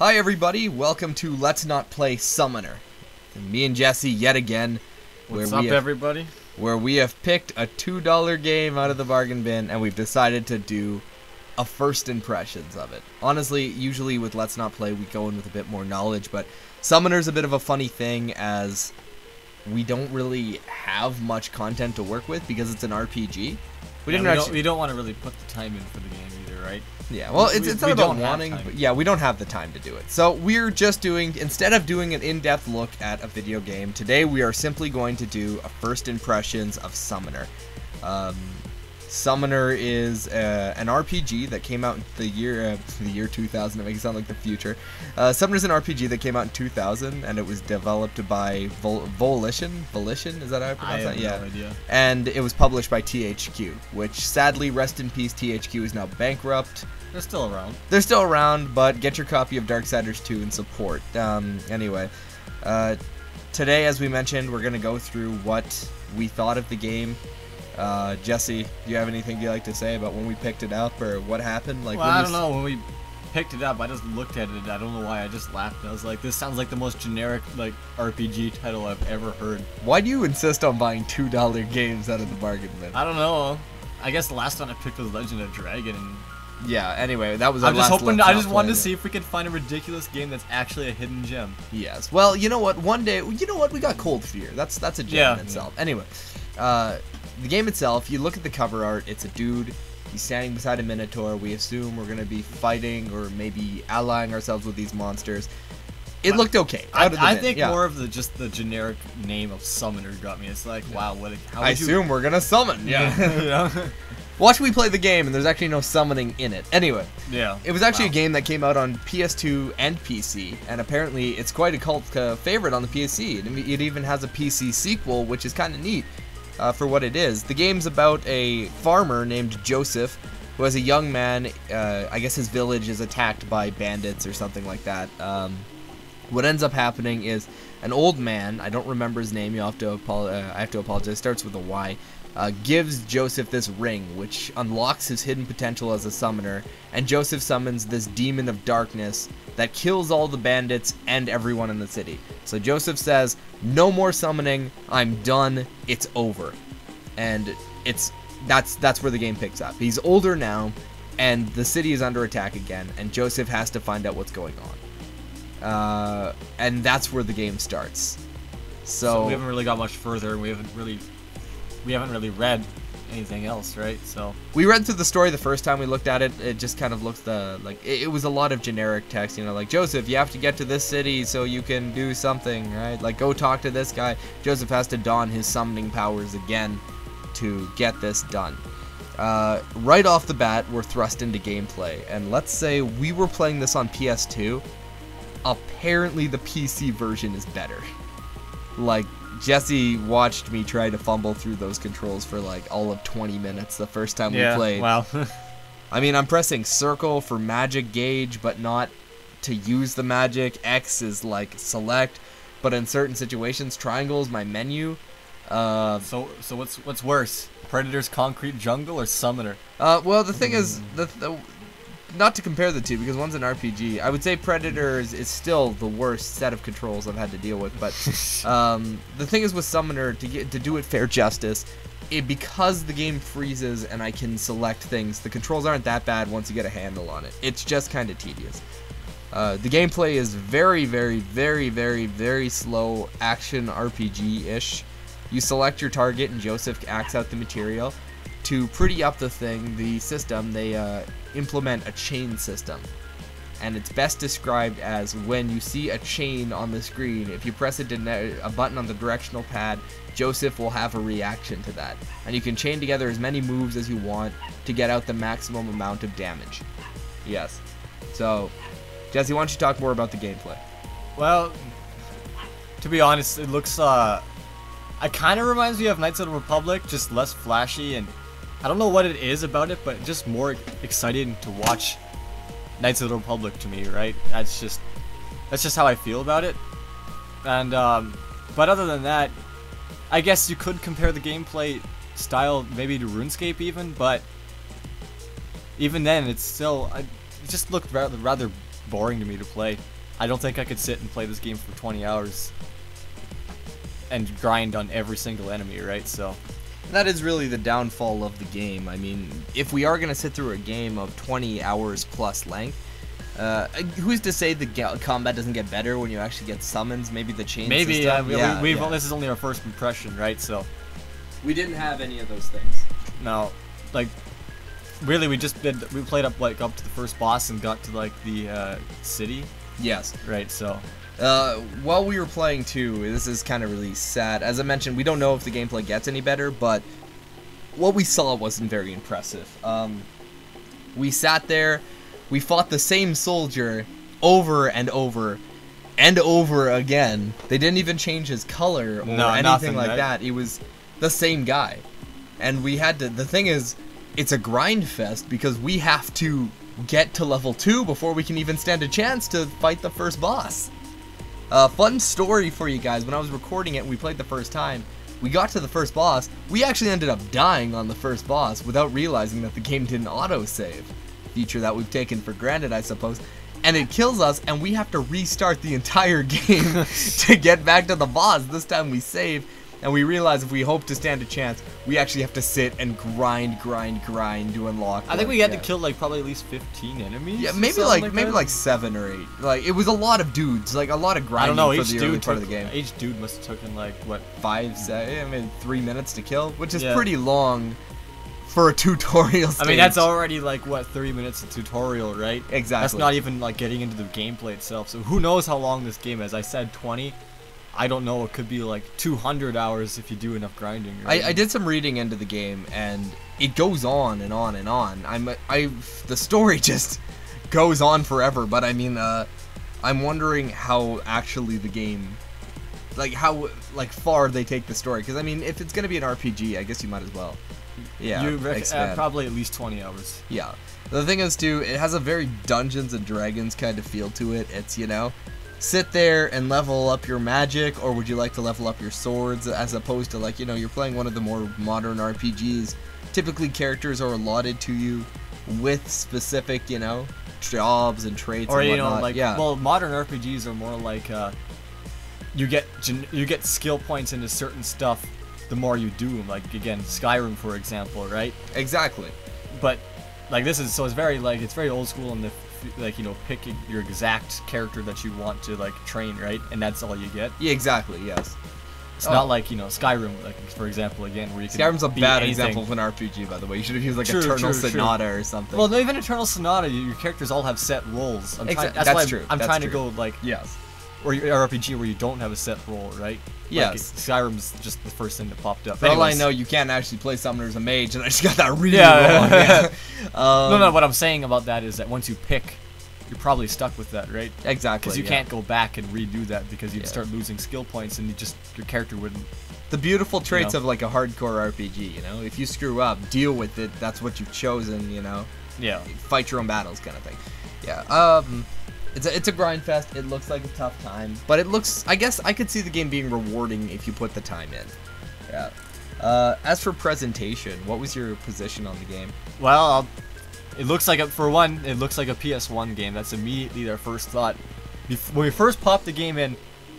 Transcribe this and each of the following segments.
Hi everybody, welcome to Let's Not Play Summoner. And me and Jesse yet again. What's up, everybody? Where we have picked a $2 game out of the bargain bin and we've decided to do a first impressions of it. Honestly, usually with Let's Not Play we go in with a bit more knowledge, but Summoner's a bit of a funny thing as we don't really have much content to work with because it's an RPG. We don't want to really put the time in for the game either, right? Yeah, well, it's not about wanting, but yeah, we don't have the time to do it. So we're just doing, instead of doing an in-depth look at a video game, today we are simply going to do a first impressions of Summoner. Summoner is an RPG that came out in the year 2000. It makes it sound like the future. Summoner's an RPG that came out in 2000, and it was developed by Volition. Volition, is that how I pronounce that? Yeah. No idea. And it was published by THQ, which sadly, rest in peace, THQ is now bankrupt. They're still around. They're still around, but get your copy of Darksiders 2 and support. Anyway, today, as we mentioned, we're gonna go through what we thought of the game. Jesse, do you have anything you'd like to say about when we picked it up or what happened? Like, well, I don't know. When we picked it up, I just looked at it. I don't know why. I just laughed. I was like, "This sounds like the most generic like RPG title I've ever heard." Why do you insist on buying $2 games out of the bargain bin? I don't know. I guess the last one I picked was Legend of Dragon. And yeah. Anyway, that was. Our I'm just last hoping. I just wanted to see if we could find a ridiculous game that's actually a hidden gem. Yes. Well, you know what? One day, you know what? We got Cold Fear. That's a gem in itself. Yeah. Anyway, the game itself, you look at the cover art, it's a dude, he's standing beside a minotaur. We assume we're going to be fighting or maybe allying ourselves with these monsters. It looked okay. I think more of just the generic name of Summoner got me. It's like, wow, how I assume we're going to summon. Yeah. Yeah. Watch me play the game, and there's actually no summoning in it. Anyway, yeah, it was actually a game that came out on PS2 and PC, and apparently it's quite a cult favorite on the PC. It even has a PC sequel, which is kind of neat. For what it is. The game's about a farmer named Joseph who has a young man. I guess his village is attacked by bandits or something like that. What ends up happening is an old man, I don't remember his name, I have to apologize, starts with a Y, gives Joseph this ring which unlocks his hidden potential as a summoner, and Joseph summons this demon of darkness that kills all the bandits and everyone in the city. So Joseph says, no more summoning, I'm done, it's over. And that's where the game picks up. He's older now, and the city is under attack again, and Joseph has to find out what's going on. And that's where the game starts. So we haven't really got much further, and we haven't really read anything else, right? So we read through the story the first time we looked at it. It just kind of looks like it was a lot of generic text, you know, like, Joseph, you have to get to this city so you can do something, right? Like, go talk to this guy. Joseph has to don his summoning powers again to get this done. Right off the bat, we're thrust into gameplay, and let's say we were playing this on PS2. Apparently the PC version is better. Like, Jesse watched me try to fumble through those controls for like all of 20 minutes the first time we played. Wow. I mean, I'm pressing circle for magic gauge, but not to use the magic. X is like select, but in certain situations, triangle is my menu. So what's worse, Predator's Concrete Jungle or Summoner? Well, the thing is, not to compare the two, because one's an RPG. I would say Predator is still the worst set of controls I've had to deal with, but the thing is with Summoner, to do it fair justice, because the game freezes and I can select things, the controls aren't that bad once you get a handle on it. It's just kind of tedious. The gameplay is very, very, very, very, very slow action RPG-ish. You select your target and Joseph acts out the material. To pretty up the system, they implement a chain system, and it's best described as when you see a chain on the screen, if you press a button on the directional pad, Joseph will have a reaction to that, and you can chain together as many moves as you want to get out the maximum amount of damage. Yes. So, Jesse, why don't you talk more about the gameplay? Well, to be honest, it looks it kind of reminds me of Knights of the Republic, just less flashy, and I don't know what it is about it, but just more exciting to watch Knights of the Republic to me, right? That's just how I feel about it. And but other than that, I guess you could compare the gameplay style maybe to RuneScape even, but even then it's still it just looked rather boring to me to play. I don't think I could sit and play this game for 20 hours and grind on every single enemy, right? So that is really the downfall of the game. I mean, if we are going to sit through a game of 20 hours plus length, who's to say the combat doesn't get better when you actually get summons? Maybe the chain maybe, system? this is only our first impression, right? So we didn't have any of those things. No, like, really, we played up up to the first boss and got to like the city. Yes. Right. So. While we were playing too, this is kind of really sad. As I mentioned, we don't know if the gameplay gets any better, but what we saw wasn't very impressive. We sat there, we fought the same soldier over and over and over again. They didn't even change his color or anything nothing, like right? that. It was the same guy. And we had to, the thing is, it's a grind fest because we have to get to level 2 before we can even stand a chance to fight the first boss. Fun story for you guys, when I was recording it and we played the first time, we got to the first boss, we actually ended up dying on the first boss without realizing that the game didn't autosave. Feature that we've taken for granted, I suppose. And it kills us, and we have to restart the entire game to get back to the boss. This time we save, and we realize if we hope to stand a chance, we actually have to sit and grind to unlock. I think we had to kill like probably at least 15 enemies. Yeah, maybe like 7 or 8. Like it was a lot of dudes, like a lot of grinding. I don't know. For the early part of the game. Each dude must have taken like what 3 minutes to kill, which is pretty long for a tutorial stage. I mean, that's already like what 30 minutes of tutorial, right? Exactly. That's not even like getting into the gameplay itself. So who knows how long this game is? I said 20. I don't know, it could be like 200 hours if you do enough grinding. Right? I did some reading into the game, and it goes on and on and on. The story just goes on forever, but I mean, I'm wondering how actually the game, like how far they take the story. Because I mean, if it's gonna be an RPG, I guess you might as well. Yeah, probably at least 20 hours. Yeah. The thing is too, it has a very Dungeons and Dragons kind of feel to it. It's, you know, sit there and level up your magic, or would you like to level up your swords, as opposed to, like, you know, you're playing one of the more modern RPGs. Typically characters are allotted to you with specific, you know, jobs and traits or and you whatnot. know, like, yeah. well, modern RPGs are more like you get skill points into certain stuff the more you do them. Like, again, Skyrim, for example, right? Exactly. But like, this is, so it's very old school in the, like, you know, picking your exact character that you want to, like, train, right? And that's all you get. Yeah, exactly. Yes. It's not like, you know, Skyrim, like, for example, again, where you can Skyrim's a bad anything. example of an RPG, by the way. You should have used, like, True, Eternal Sonata or something. Well, no, even Eternal Sonata, your characters all have set roles. That's true. I'm trying to go, like, yes. or your RPG where you don't have a set role, right? Yes. Like, Skyrim's just the first thing that popped up. For all I know, you can't actually play Summoner as a mage, and I just got that really wrong. Yeah. No, what I'm saying about that is that once you pick, you're probably stuck with that, right? Exactly. Because you can't go back and redo that, because you'd start losing skill points, and your character wouldn't. The beautiful traits you know? of, like, a hardcore RPG, you know? If you screw up, deal with it. That's what you've chosen, you know? Yeah. Fight your own battles, kind of thing. Yeah. It's a grind fest. It looks like a tough time, but it looks, I guess I could see the game being rewarding if you put the time in. Yeah. As for presentation, what was your position on the game? Well, it looks like, for one, it looks like a PS1 game. That's immediately their first thought. When we first popped the game in,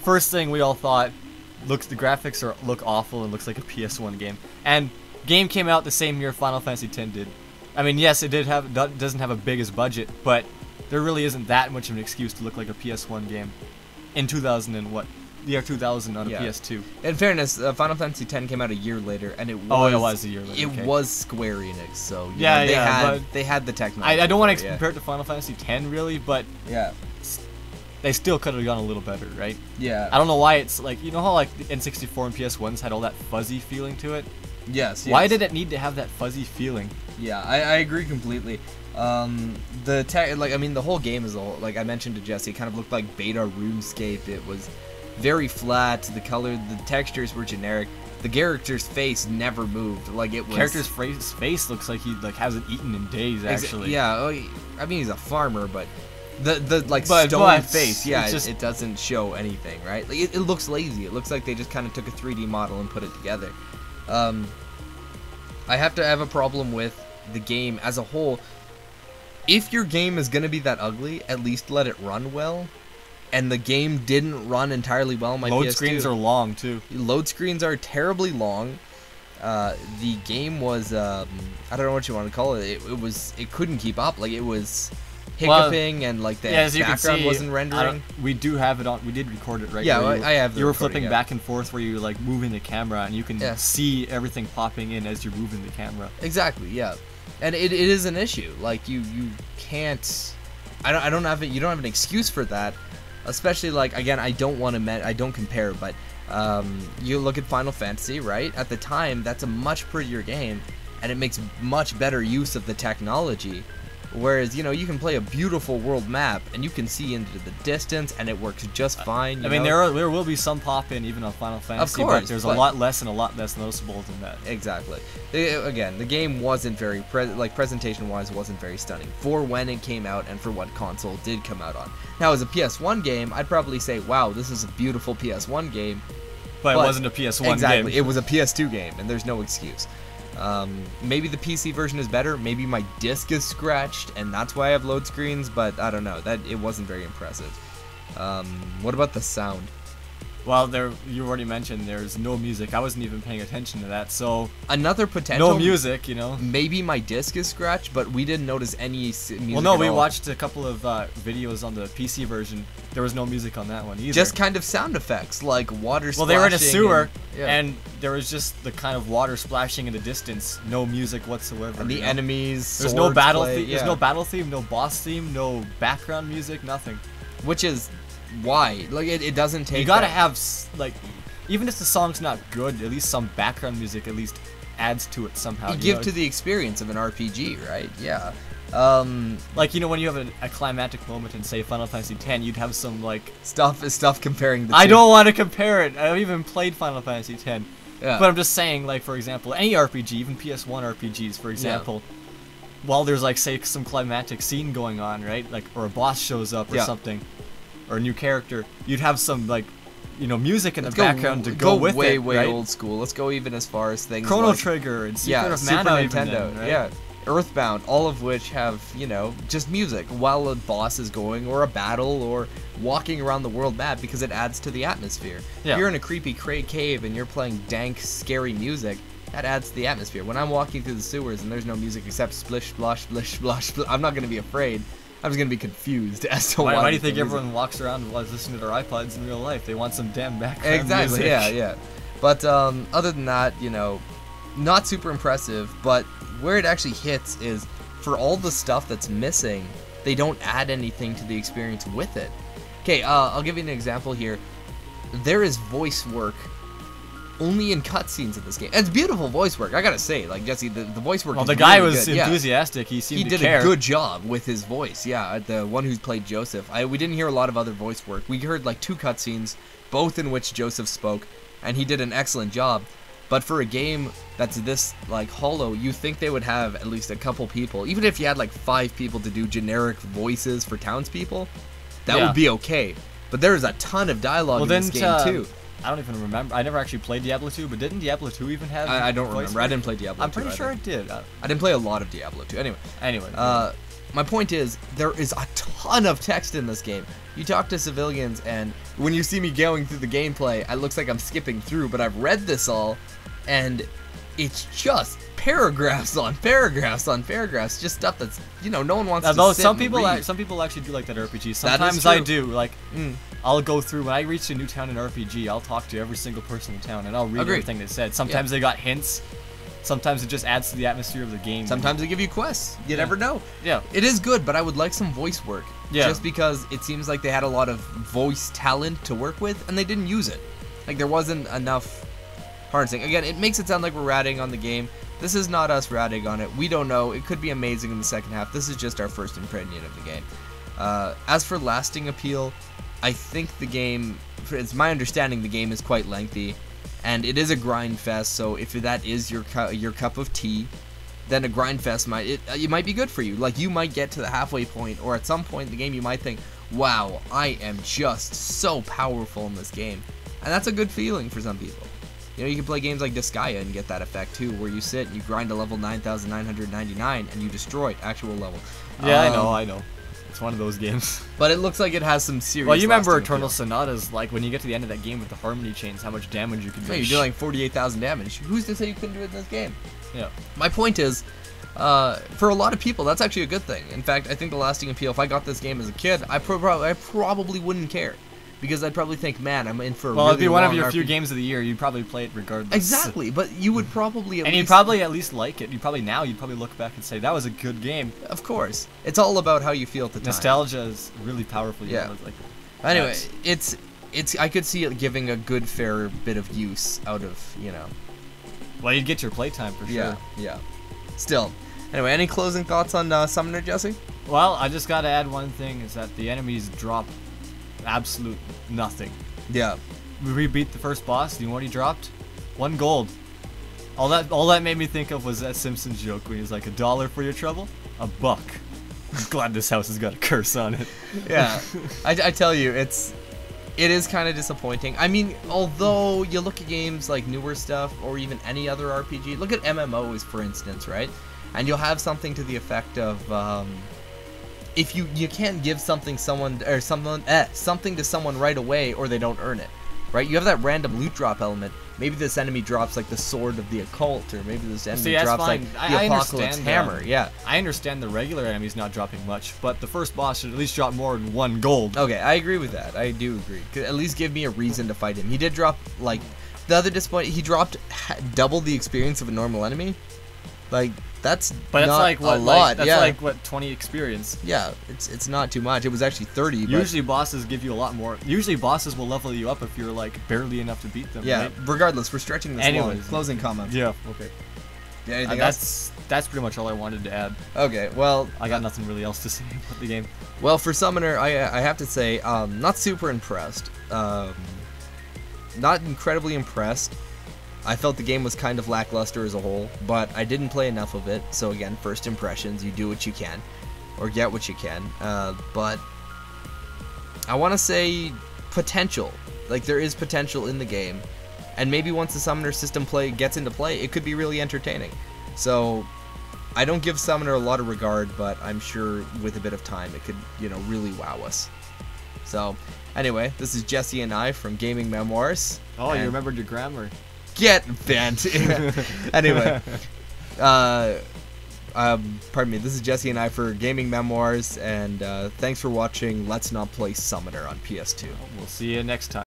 first thing we all thought, the graphics look awful and looks like a PS1 game. And game came out the same year Final Fantasy X did. I mean, yes, it doesn't have a biggest budget, but there really isn't that much of an excuse to look like a PS1 game in 2000 and what? The year 2000 on a PS2. In fairness, Final Fantasy X came out a year later, and it was a year later. It was Square Enix, so they had the technology. I don't want to compare it to Final Fantasy X really, but yeah, they still could have gone a little better, right? Yeah. I don't know why it's like, you know how like the N64 and PS1s had all that fuzzy feeling to it? Yes. Why did it need to have that fuzzy feeling? Yeah, I agree completely. The whole game as a whole, like I mentioned to Jesse, it kind of looked like beta RuneScape. It was very flat. The textures were generic. The character's face never moved. Like, it was. Character's face looks like he hasn't eaten in days. Actually. Yeah. I mean, he's a farmer, but the stone face. Yeah, it doesn't show anything, right? Like, it looks lazy. It looks like they just kind of took a 3D model and put it together. I have a problem with the game as a whole. if your game is gonna be that ugly, at least let it run well. And the game didn't run entirely well on my PS2. Load screens are long too. Load screens are terribly long. The game was I don't know what you want to call it. It couldn't keep up. Like, it was hiccuping, and like the as you can background see, wasn't rendering. We do have it on. We did record it, right? Yeah, where I have the You were recording, flipping yeah. back and forth where you like moving the camera, and you can Yeah. see everything popping in as you're moving the camera. Exactly, yeah. And it is an issue. Like, you can't. I don't have it. You don't have an excuse for that. Especially, like, again, I don't compare, but you look at Final Fantasy, right? At the time, that's a much prettier game, and it makes much better use of the technology. Whereas, you know, you can play a beautiful world map, and you can see into the distance, and it works just fine. I mean, know? there will be some pop in even on Final Fantasy, course, but there's but- a lot less noticeable than that. Exactly. Again, the game wasn't very presentation-wise wasn't very stunning for when it came out and for what console did come out on. Now, as a PS1 game, I'd probably say, wow, this is a beautiful PS1 game. But it wasn't a PS1 exactly, game. it was a PS2 game, and there's no excuse. Maybe the PC version is better. Maybe my disc is scratched, and that's why I have load screens. But I don't know. It wasn't very impressive. What about the sound? Well, you already mentioned there's no music. I wasn't even paying attention to that. So Another potential. no music, you know. Maybe my disc is scratched, but we didn't notice any music. Well, no, at we all. watched a couple of videos on the PC version. There was no music on that one either. Just kind of sound effects like water. Well, they were in a splashing sewer, and, yeah. and there was just the kind of water splashing in the distance. No music whatsoever. And the you know? enemies. There's no swords battle play, theme. yeah. There's no battle theme. No boss theme. No background music. Nothing. Which is why, like, it doesn't take. You gotta that. have like, even if the song's not good, at least some background music at least adds to it somehow. You give to the experience of an RPG, right? Yeah. Like, you know, when you have a climactic moment in, say, Final Fantasy X, you'd have some like Stuff comparing the two. I don't want to compare it. I haven't even played Final Fantasy X. Yeah. But I'm just saying, like, for example, any RPG, even PS1 RPGs, for example, while there's, like, say, some climactic scene going on, right? Like, or a boss shows up or Yeah. something, or a new character, you'd have some, like, you know, music in Let's the background to go with way, it, way right? old school. Let's go even as far as things Chrono like, Trigger and Secret yeah, of Super Mana even Nintendo, then, right? yeah, Earthbound, all of which have, you know, just music while a boss is going, or a battle, or walking around the world map, because it adds to the atmosphere. Yeah. If you're in a creepy cave and you're playing dank, scary music, that adds to the atmosphere. When I'm walking through the sewers and there's no music except splish, splosh, splish, splosh, I'm not going to be afraid. I'm just going to be confused as to Why do you there's think no everyone walks around and was listening to their iPods in real life? They want some damn background Exactly, music. yeah. But other than that, you know, not super impressive, but where it actually hits is for all the stuff that's missing, they don't add anything to the experience with it. Okay, I'll give you an example here. There is voice work only in cutscenes of this game. And it's beautiful voice work, I gotta say. Like, Jesse, the voice work Well, is the guy really was good. Yeah. enthusiastic. He seemed He to did care. a good job with his voice, yeah. The one who's played Joseph. We didn't hear a lot of other voice work. We heard like 2 cutscenes, both in which Joseph spoke, and he did an excellent job. But for a game that's this like hollow, you think they would have at least a couple people, even if you had like 5 people to do generic voices for townspeople, that Yeah. would be okay. But there's a ton of dialogue in this game too. I don't even remember. I never actually played Diablo 2, but didn't Diablo 2 even have I don't voice remember. I work? didn't play Diablo 2. I'm pretty sure either. it did. I didn't play a lot of Diablo 2. Anyway. My point is, there is a ton of text in this game. You talk to civilians, and when you see me going through the gameplay, it looks like I'm skipping through, but I've read this all, and it's just paragraphs on paragraphs on paragraphs, just stuff that's, you know, no one wants Although to sit some and people, read. some people actually do like that RPG. is Sometimes I true. do. Like, Mm. I'll go through when I reach a new town in RPG. I'll talk to every single person in town, and I'll read Agreed. everything they said. Sometimes they got hints. Sometimes it just adds to the atmosphere of the game. Sometimes they give you quests. You never know. Yeah. It is good, but I would like some voice work. Yeah. Just because it seems like they had a lot of voice talent to work with, and they didn't use it. Like, there wasn't enough harnessing. Again, it makes it sound like we're ratting on the game. This is not us ratting on it. We don't know. It could be amazing in the second half. This is just our first impression of the game. As for lasting appeal, I think the game, it's my understanding the game is quite lengthy, and it is a grind fest, so if that is your cup of tea, then a grind fest it might be good for you. Like, you might get to the halfway point, or at some point in the game you might think, wow, I am just so powerful in this game. And that's a good feeling for some people. You know, you can play games like Disgaea and get that effect too, where you sit and you grind to level 9,999 and you destroy actual level. Yeah, I know. It's one of those games. But it looks like it has some serious. Well, you remember lasting Eternal appeal. Sonatas, like when you get to the end of that game with the harmony chains, how much damage you can do. Yeah, you're doing 48,000 damage. Who's to say you couldn't do it in this game? Yeah. My point is, for a lot of people, that's actually a good thing. In fact, I think the lasting appeal, if I got this game as a kid, I probably wouldn't care. Because I'd probably think, man, I'm in for a Well, really it'd be one of long your few RPG. games of the year. You'd probably play it regardless. Exactly, but you would probably And you'd probably at least like it. You'd probably look back and say, that was a good game. Of course. It's all about how you feel at the time. Nostalgia is really powerful. You Yeah. know, like, Anyway, that's- it's I could see it giving a good fair bit of use out of, you know. Well, you'd get your playtime for sure. Yeah. Still. Anyway, any closing thoughts on Summoner, Jesse? Well, I just gotta add one thing, is that the enemies drop absolute nothing. Yeah. We beat the first boss. Do you know what he dropped? 1 gold. All that made me think of was that Simpsons joke when he's like, $1 for your trouble? $1. I'm glad this house has got a curse on it. Yeah. I tell you, it is kind of disappointing. I mean, although you look at games like newer stuff or even any other RPG, look at MMOs for instance, right? And you'll have something to the effect of if you can't give something to someone right away or they don't earn it, right? You have that random loot drop element. Maybe this enemy drops like the sword of the occult, or maybe this enemy that's drops fine. like the I apocalypse understand, hammer. Yeah. I understand the regular enemies not dropping much, but the first boss should at least drop more than 1 gold. Okay, I agree with that. I do agree. Could at least give me a reason to fight him. He did drop like the other disappointment. He dropped double the experience of a normal enemy. Like that's But that's not like what, a lot. like, that's yeah. like what 20 experience. Yeah, it's not too much. It was actually 30. But Usually bosses give you a lot more. Usually bosses will level you up if you're like barely enough to beat them. yeah. Right? Regardless, we're stretching this long. Anyways. Closing comments. Yeah. Okay. Yeah, anything else? That's pretty much all I wanted to add. Okay. Well, I got nothing really else to say about the game. Well, for Summoner, I have to say, not super impressed. Not incredibly impressed. I felt the game was kind of lackluster as a whole, but I didn't play enough of it. So again, first impressions, you do what you can, or get what you can. But I want to say potential. Like there is potential in the game, and maybe once the Summoner system gets into play, it could be really entertaining. So I don't give Summoner a lot of regard, but I'm sure with a bit of time it could, you know, really wow us. So anyway, this is Jesse and I from Gaming Memoirs. Oh, you and remembered your grammar. Get bent. Anyway, pardon me. This is Jesse and I for Gaming Memoirs, and thanks for watching Let's Not Play Summoner on PS2. We'll see you next time.